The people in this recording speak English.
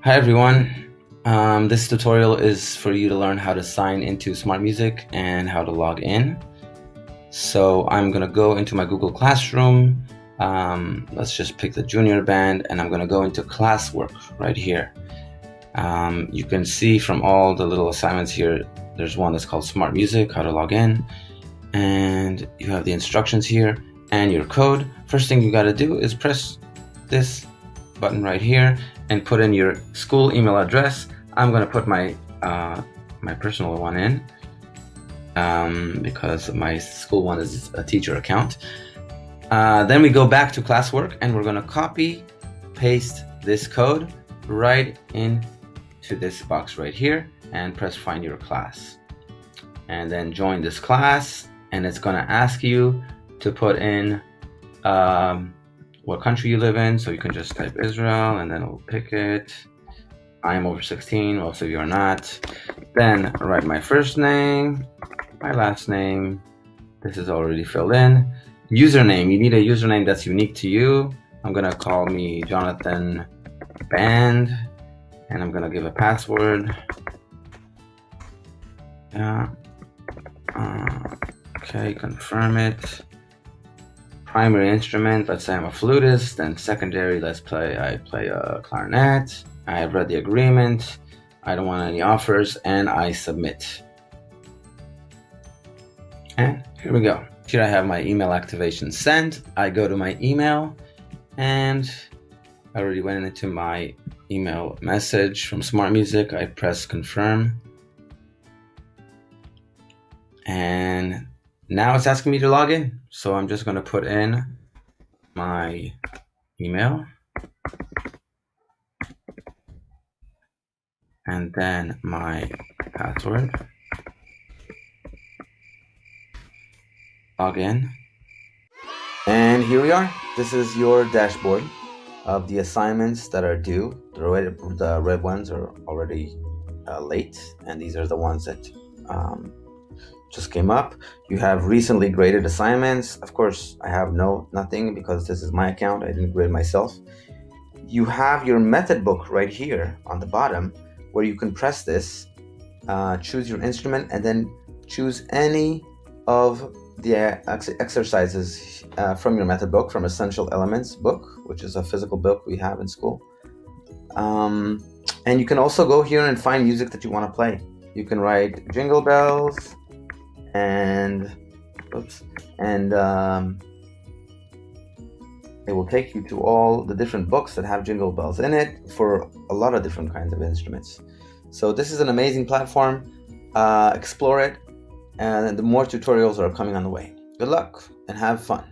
Hi everyone. This tutorial is for you to learn how to sign into Smart Music and how to log in. So I'm gonna go into my Google Classroom. Let's just pick the junior band and I'm gonna go into classwork right here. You can see from all the little assignments here, there's one that's called Smart Music, how to log in. And you have the instructions here and your code. First thing you gotta do is press this button right here and put in your school email address. I'm going to put my my personal one in because my school one is a teacher account. Then we go back to classwork and we're going to copy paste this code right into this box right here and press find your class, and then join this class, and it's going to ask you to put in what country you live in, so you can just type Israel and then we'll pick it. I am over 16, most of you are not. Then write my first name, my last name, this is already filled in. Username, you need a username that's unique to you. I'm gonna call me Jonathan Band, and I'm gonna give a password. Okay, confirm it. Primary instrument, let's say I'm a flutist, and secondary, I play a clarinet. I have read the agreement, I don't want any offers, and I submit. And here we go. Here I have my email activation sent. I go to my email, and I already went into my email message from Smart Music. I press confirm. And now it's asking me to log in. So I'm just going to put in my email and then my password. Log in. And here we are. This is your dashboard of the assignments that are due. The red ones are already late, and these are the ones that just came up. You have recently graded assignments. Of course, I have nothing because this is my account. I didn't grade myself. You have your method book right here on the bottom, where you can press this, choose your instrument, and then choose any of the exercises from your method book, from Essential Elements book, which is a physical book we have in school. And you can also go here and find music that you want to play. You can write Jingle Bells, and it will take you to all the different books that have Jingle Bells in it for a lot of different kinds of instruments. So this is an amazing platform. Explore it, and the more tutorials are coming on the way. Good luck and have fun.